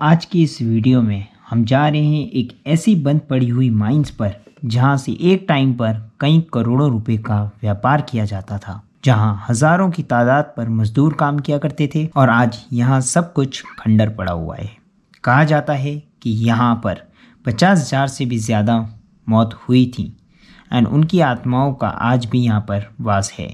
आज की इस वीडियो में हम जा रहे हैं एक ऐसी बंद पड़ी हुई माइंस पर जहां से एक टाइम पर कई करोड़ों रुपए का व्यापार किया जाता था, जहां हजारों की तादाद पर मजदूर काम किया करते थे और आज यहां सब कुछ खंडर पड़ा हुआ है। कहा जाता है कि यहां पर 50,000 से भी ज़्यादा मौत हुई थी एंड उनकी आत्माओं का आज भी यहां पर वास है।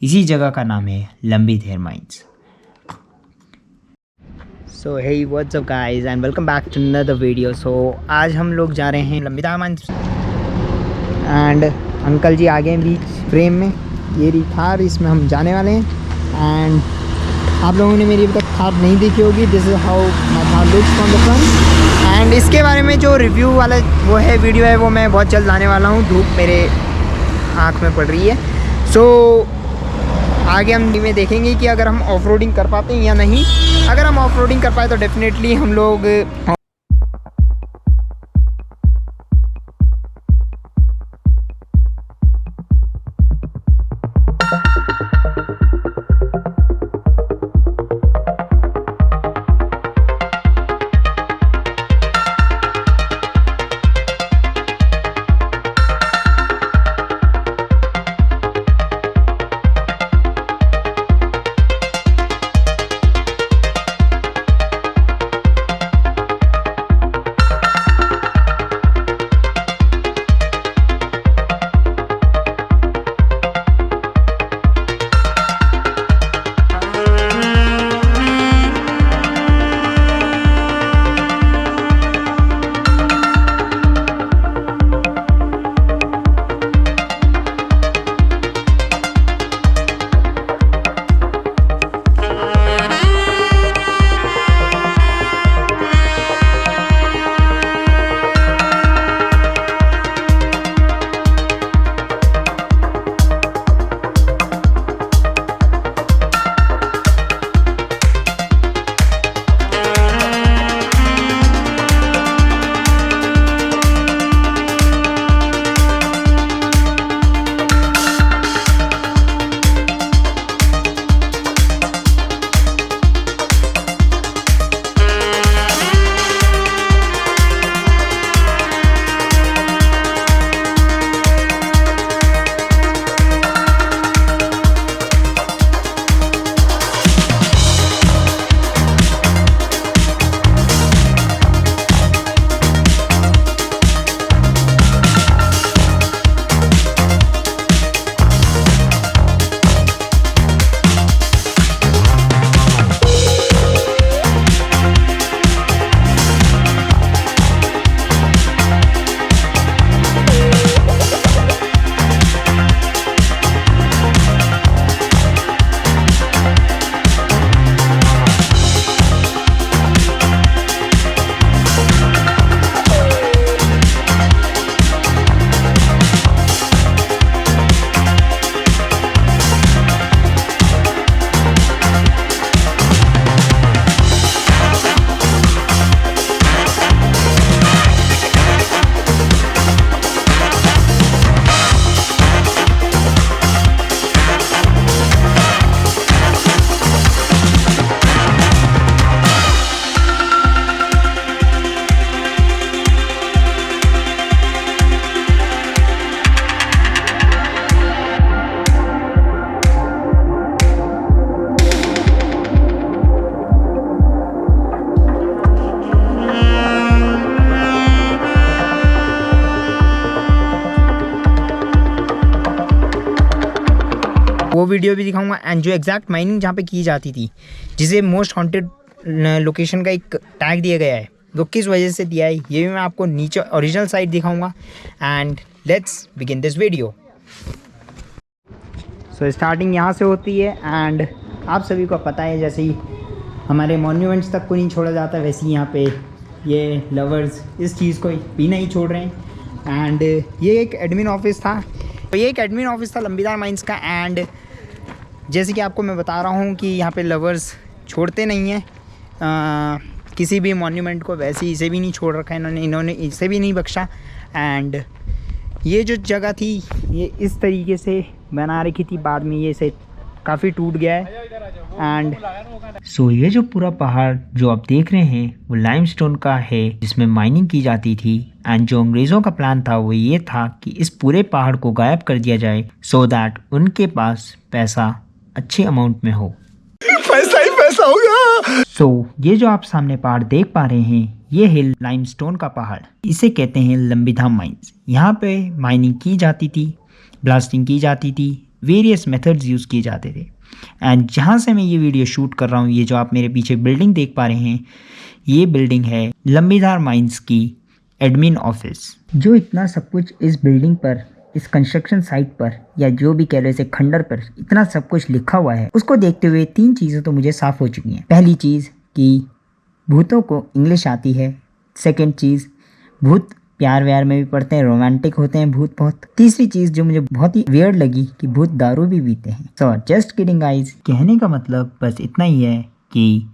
इसी जगह का नाम है Lambi Dhar mines. So hey what's up guys and welcome back to another video. आज हम लोग जा रहे हैं Lambi Dhar mines and uncle ji आगे हैं बीच फ्रेम में। ये रही थार, इसमें हम जाने वाले हैं एंड आप लोगों ने मेरी अभी तक थार नहीं देखी होगी। This is how my Thar looks from the front end इसके बारे में जो रिव्यू वाला वो है वीडियो है वो मैं बहुत जल्द लाने वाला हूँ। धूप मेरे आँख में पड़ रही है। आगे हम में देखेंगे कि अगर हम ऑफ रोडिंग कर पाते हैं या नहीं। अगर हम ऑफ रोडिंग कर पाए तो डेफिनेटली हम लोग वो वीडियो भी दिखाऊंगा एंड जो एग्जैक्ट माइनिंग जहाँ पे की जाती थी, जिसे मोस्ट हॉन्टेड लोकेशन का एक टैग दिया गया है, वो किस वजह से दिया है ये भी मैं आपको नीचे ओरिजिनल साइट दिखाऊंगा। And let's begin this video. Starting यहाँ से होती है एंड आप सभी को पता है जैसे ही हमारे मॉन्यूमेंट्स तक को नहीं छोड़ा जाता, वैसे ही यहाँ पे ये लवर्स इस चीज़ को भी नहीं छोड़ रहे हैं। एंड ये एक एडमिन ऑफिस था, तो ये एक एडमिन ऑफिस था लंबी धार माइंस का। एंड जैसे कि आपको मैं बता रहा हूँ कि यहाँ पे लवर्स छोड़ते नहीं हैं किसी भी मॉन्यूमेंट को, वैसे ही इसे भी नहीं छोड़ रखा है इन्होंने इसे भी नहीं बख्शा। एंड ये जो जगह थी ये इस तरीके से बना रखी थी, बाद में ये से काफ़ी टूट गया है एंड सो ये जो पूरा पहाड़ जो आप देख रहे हैं वो लाइमस्टोन का है जिसमें माइनिंग की जाती थी। एंड जो अंग्रेज़ों का प्लान था वो ये था कि इस पूरे पहाड़ को गायब कर दिया जाए सो दैट उनके पास पैसा अच्छे अमाउंट में हो। पैसा ही पैसा होगा। सो ये जो आप सामने पहाड़ देख पा रहे हैं ये है लाइमस्टोन का पहाड़। इसे कहते हैं लंबीधाम माइंस। यहाँ पे माइनिंग की जाती थी, ब्लास्टिंग की जाती थी, वेरियस मेथड्स यूज़ किए जाते थे। एंड जहाँ से मैं ये वीडियो शूट कर रहा हूँ, ये जो आप मेरे पीछे बिल्डिंग देख पा रहे हैं, ये बिल्डिंग है लंबीधार माइंस की एडमिन ऑफिस। जो इतना सब कुछ इस बिल्डिंग पर, इस कंस्ट्रक्शन साइट पर, या जो भी कह लो इसे खंडर पर इतना सब कुछ लिखा हुआ है, उसको देखते हुए 3 चीज़ें तो मुझे साफ हो चुकी हैं। पहली चीज़ कि भूतों को इंग्लिश आती है। सेकंड चीज़, भूत प्यार व्यार में भी पढ़ते हैं, रोमांटिक होते हैं भूत बहुत। तीसरी चीज़ जो मुझे बहुत ही वियर्ड लगी कि भूत दारू भी पीते हैं। So just kidding guys. कहने का मतलब बस इतना ही है कि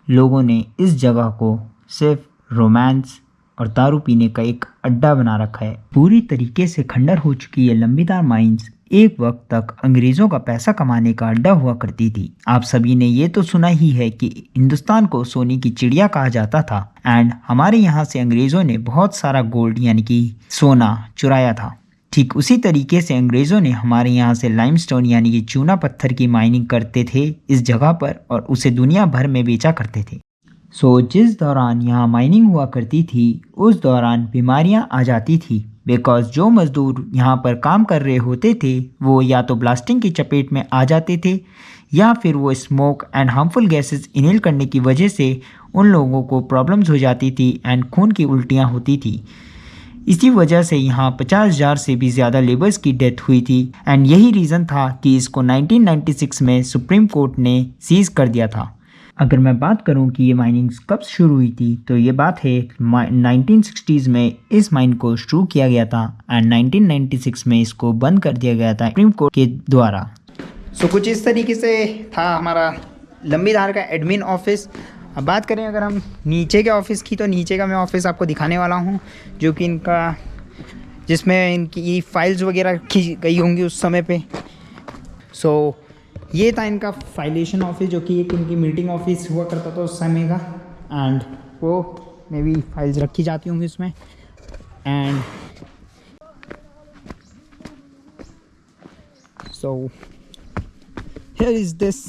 लोगों ने इस जगह को सिर्फ रोमांस और दारू पीने का एक अड्डा बना रखा है। पूरी तरीके से खंडर हो चुकी है लंबीधार माइंस एक वक्त तक अंग्रेज़ों का पैसा कमाने का अड्डा हुआ करती थी। आप सभी ने ये तो सुना ही है कि हिंदुस्तान को सोने की चिड़िया कहा जाता था। एंड हमारे यहाँ से अंग्रेज़ों ने बहुत सारा गोल्ड यानी कि सोना चुराया था। ठीक उसी तरीके से अंग्रेज़ों ने हमारे यहाँ से लाइमस्टोन यानी कि चूना पत्थर की माइनिंग करते थे इस जगह पर और उसे दुनिया भर में बेचा करते थे। सो जिस दौरान यहाँ माइनिंग हुआ करती थी उस दौरान बीमारियाँ आ जाती थी, बिकॉज जो मज़दूर यहाँ पर काम कर रहे होते थे वो या तो ब्लास्टिंग की चपेट में आ जाते थे या फिर वो smoke and harmful gases inhale करने की वजह से उन लोगों को प्रॉब्लम्स हो जाती थी एंड खून की उल्टियाँ होती थी। इसी वजह से यहाँ 50,000 से भी ज़्यादा लेबर्स की डेथ हुई थी। एंड यही रीज़न था कि इसको 1996 में सुप्रीम कोर्ट ने सीज़ कर दिया था। अगर मैं बात करूं कि ये माइनिंग कब शुरू हुई थी तो ये बात है 1960s में इस माइन को शुरू किया गया था एंड 1996 में इसको बंद कर दिया गया था सुप्रीम कोर्ट के द्वारा। सो कुछ इस तरीके से था हमारा लंबीधार का एडमिन ऑफिस। अब बात करें अगर हम नीचे के ऑफिस की, तो नीचे का मैं ऑफिस आपको दिखाने वाला हूँ जो कि इनका, जिसमें इनकी फाइल्स वगैरह रखी गई होंगी उस समय पे। सो ये था इनका फाइलेशन ऑफिस जो कि एक इनकी मीटिंग ऑफिस हुआ करता था उस समय का। एंड वो में भी फाइल्स रखी जाती होंगी उसमें। And so here is this.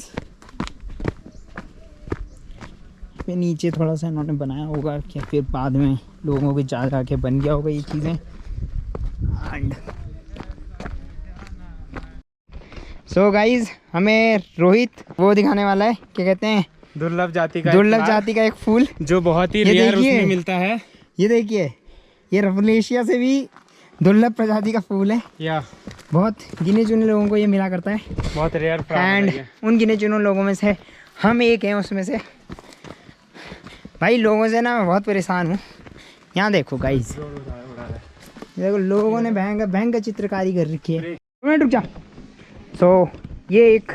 पे नीचे थोड़ा सा इन्होंने बनाया होगा कि फिर बाद में लोगों के जा के बन गया होगा ये चीज़ें। एंड सो गाइज हमें रोहित वो दिखाने वाला है, क्या कहते हैं, दुर्लभ जाति का एक फूल जो बहुत ही रेयर उसमें मिलता है। ये देखिए, ये रफलेशिया से भी दुर्लभ प्रजाति का फूल है। या बहुत गिने चुने लोगों को ये मिला करता है, बहुत रेयर। एंड उन गिने चुने लोगों में से हम एक हैं उसमें से। भाई लोगों से ना मैं बहुत परेशान हूँ। यहाँ देखो गाइज, देखो लोगों ने भयंकर चित्रकारी कर रखी है। रुक जा। सो ये एक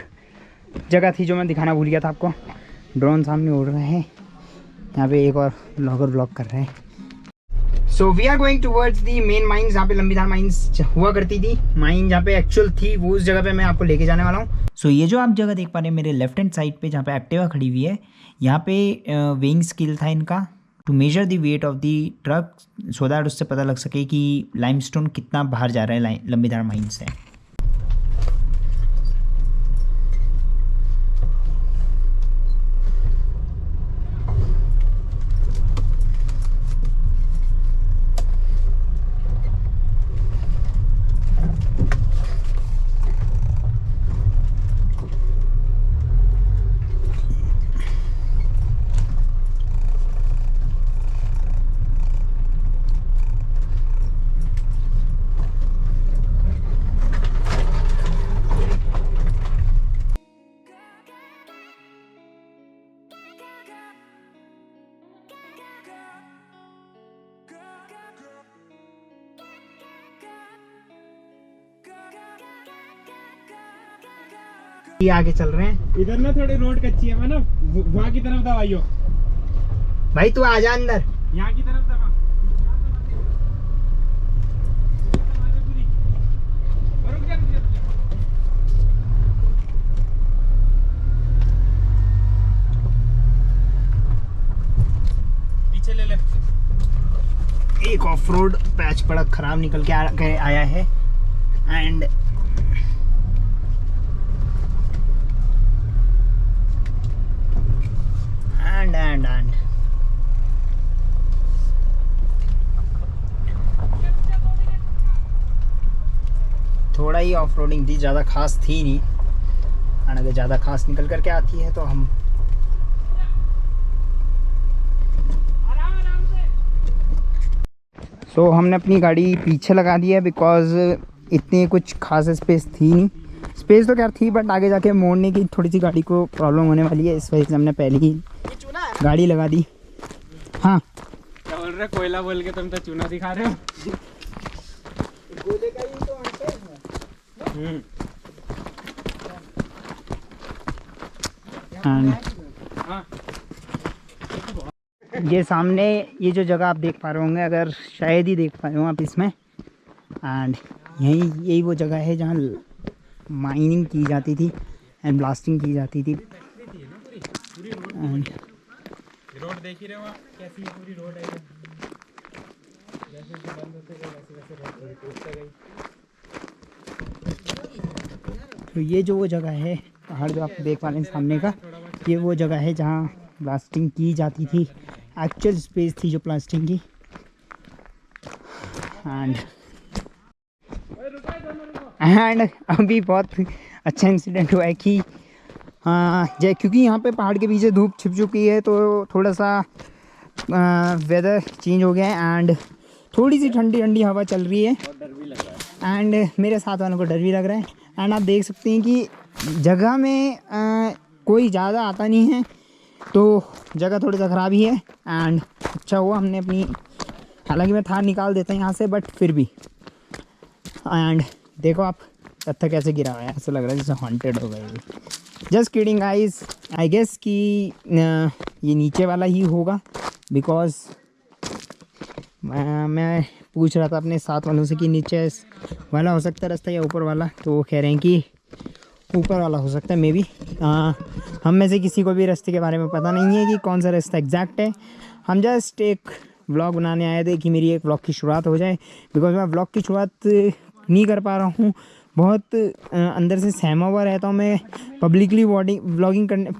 जगह थी जो मैं दिखाना भूल गया था आपको। ड्रोन सामने उड़ रहे हैं, यहाँ पे एक और ब्लॉगर ब्लॉग कर रहे हैं। So we are going towards the main mines जहाँ पे लंबीधार माइंस हुआ करती थी। माइन जहाँ पे एक्चुअल थी वो उस जगह पे मैं आपको लेके जाने वाला हूँ। सो ये जो आप जगह देख पा रहे हैं मेरे लेफ्ट हैंड साइड पे जहाँ पे एक्टिवा खड़ी हुई है, यहाँ पे वेइंग स्केल था इनका to measure the weight of the truck so that उससे पता लग सके कि लाइमस्टोन कितना बाहर जा रहा है लंबीधार माइंस से। ये आगे चल रहे हैं। इधर ना थोड़ी रोड कच्ची है ना, वहाँ की तरफ दबाइयो। भाई तू आ जा अंदर, यहाँ की तरफ दबा। एक ऑफ रोड पैच बड़ा ख़राब निकल के आया है एंड थोड़ा ही ऑफ रोडिंग थी, ज़्यादा खास थी नहीं। और अगर ज़्यादा खास निकल करके आती है तो हम हमने अपनी गाड़ी पीछे लगा दी है बिकॉज़ इतनी कुछ खास स्पेस थी नहीं। स्पेस तो क्या थी बट आगे जाके मोड़ने की थोड़ी सी गाड़ी को प्रॉब्लम होने वाली है, इस वजह से हमने पहले ही गाड़ी लगा दी। हाँ क्या बोल रहे, कोयला बोल के तुम तो चूना दिखा रहे हो। गोले का ही तो ये सामने ये जो जगह आप देख पा रहे होंगे, अगर शायद ही देख पा रहे हो आप इसमें, एंड यही वो जगह है जहाँ माइनिंग की जाती थी एंड ब्लास्टिंग की जाती थी। रोड देख ही रहे हो आप, कैसी पूरी रोड है। जैसे बंद होते गए वैसे रोड टूटते गई। तो ये जो वो जगह है, पहाड़ जो आप देख पा रहे हैं सामने का, ये वो जगह है जहाँ ब्लास्टिंग की जाती थी। एक्चुअल स्पेस थी जो ब्लास्टिंग की। एंड अभी बहुत अच्छा इंसिडेंट हुआ है कि क्योंकि यहाँ पे पहाड़ के पीछे धूप छिप चुकी है तो थोड़ा सा वेदर चेंज हो गया है एंड थोड़ी सी ठंडी ठंडी हवा चल रही है एंड मेरे साथ वालों को डर भी लग रहा है। एंड आप देख सकते हैं कि जगह में कोई ज़्यादा आता नहीं है तो जगह थोड़ी सा ख़राब ही है। एंड अच्छा हुआ हमने अपनी, हालांकि मैं थार निकाल देता यहाँ से बट फिर भी। एंड देखो आप पत्थर कैसे गिरा हुआ है, ऐसा लग रहा है जैसे हॉन्टेड हो गए। Just kidding guys, I guess कि ये नीचे वाला ही होगा बिकॉज मैं पूछ रहा था अपने साथ वालों से कि नीचे वाला हो सकता है रास्ता या ऊपर वाला, तो वो कह रहे हैं कि ऊपर वाला हो सकता है मे बी। हम में से किसी को भी रास्ते के बारे में पता नहीं है कि कौन सा रास्ता एग्जैक्ट है। हम जस्ट एक व्लॉग बनाने आए थे कि मेरी एक व्लॉग की शुरुआत हो जाए बिकॉज मैं व्लॉग की शुरुआत नहीं कर पा रहा हूँ, बहुत अंदर से सहमा हुआ रहता हूँ मैं। पब्लिकली व्लॉगिंग करने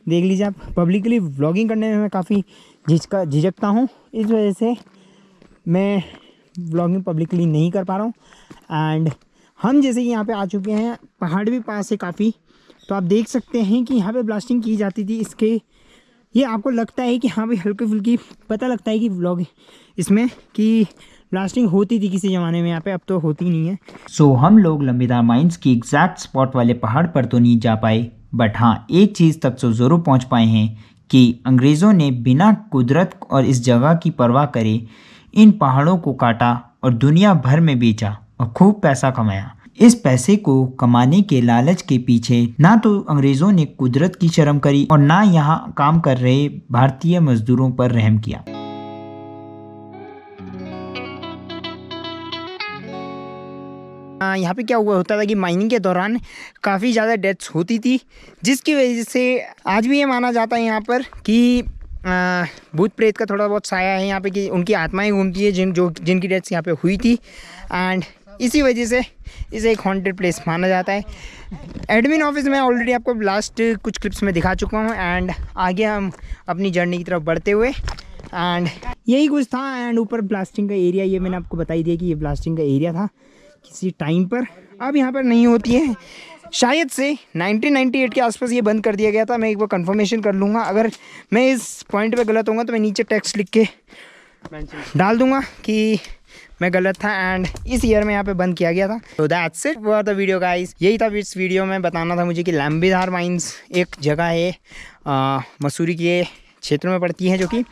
देख लीजिए आप, पब्लिकली व्लॉगिंग करने में मैं काफ़ी झिझकता हूँ, इस वजह से मैं व्लॉगिंग पब्लिकली नहीं कर पा रहा हूँ। एंड हम जैसे कि यहाँ पे आ चुके हैं, पहाड़ भी पास है काफ़ी, तो आप देख सकते हैं कि यहाँ पे ब्लास्टिंग की जाती थी। इसके ये आपको लगता है कि हाँ भाई हल्की फुल्की पता लगता है कि व्लॉग इसमें कि ब्लास्टिंग होती थी किसी ज़माने में, यहाँ पे अब तो होती नहीं है। सो हम लोग लंबीदार माइंस की एग्जैक्ट स्पॉट वाले पहाड़ पर तो नहीं जा पाए, बट हाँ एक चीज़ तक तो ज़रूर पहुँच पाए हैं कि अंग्रेज़ों ने बिना कुदरत और इस जगह की परवाह करे इन पहाड़ों को काटा और दुनिया भर में बेचा और खूब पैसा कमाया। इस पैसे को कमाने के लालच के पीछे ना तो अंग्रेज़ों ने कुदरत की शर्म करी और ना यहाँ काम कर रहे भारतीय मजदूरों पर रहम किया। यहाँ पे क्या हुआ होता था कि माइनिंग के दौरान काफ़ी ज़्यादा डेथ्स होती थी, जिसकी वजह से आज भी ये माना जाता है यहाँ पर कि भूत प्रेत का थोड़ा बहुत साया है यहाँ पे, कि उनकी आत्माएं घूमती है जिनकी डेथ्स यहाँ पे हुई थी। एंड इसी वजह से इसे एक हॉन्टेड प्लेस माना जाता है। एडमिन ऑफिस में ऑलरेडी आपको लास्ट कुछ क्लिप्स में दिखा चुका हूँ एंड आगे हम अपनी जर्नी की तरफ बढ़ते हुए, एंड यही कुछ था। एंड ऊपर ब्लास्टिंग का एरिया, ये मैंने आपको बता ही दिया कि ये ब्लास्टिंग का एरिया था किसी टाइम पर, अब यहाँ पर नहीं होती है। शायद से 1998 के आसपास ये बंद कर दिया गया था। मैं एक बार कंफर्मेशन कर लूँगा, अगर मैं इस पॉइंट पे गलत होऊंगा तो मैं नीचे टेक्स्ट लिख के डाल दूँगा कि मैं गलत था एंड इस ईयर में यहाँ पे बंद किया गया था। तो that's it for the video guys. यही था इस वीडियो में बताना था मुझे कि लंबीधार माइंस एक जगह है, मसूरी के क्षेत्र में पड़ती है, जो कि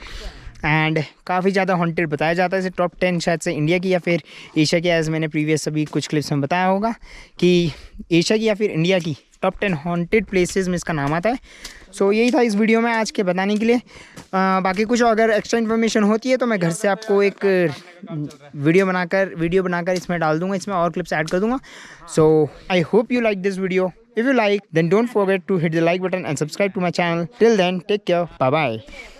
एंड काफ़ी ज़्यादा हॉन्टेड बताया जाता है। इसे टॉप 10 शायद से इंडिया की या फिर एशिया की, एज मैंने प्रीवियस सभी कुछ क्लिप्स में बताया होगा कि एशिया की या फिर इंडिया की टॉप 10 हॉन्टेड प्लेसेस में इसका नाम आता है। सो यही था इस वीडियो में आज के बताने के लिए। बाकी कुछ अगर एक्स्ट्रा इन्फॉर्मेशन होती है तो मैं घर से आपको एक वीडियो बनाकर इसमें डाल दूँगा, इसमें और क्लिप्स ऐड कर दूँगा। So I hope you like this video. If you like then don't forget to hit the like button and subscribe to my channel. Till then, take care. Bye bye.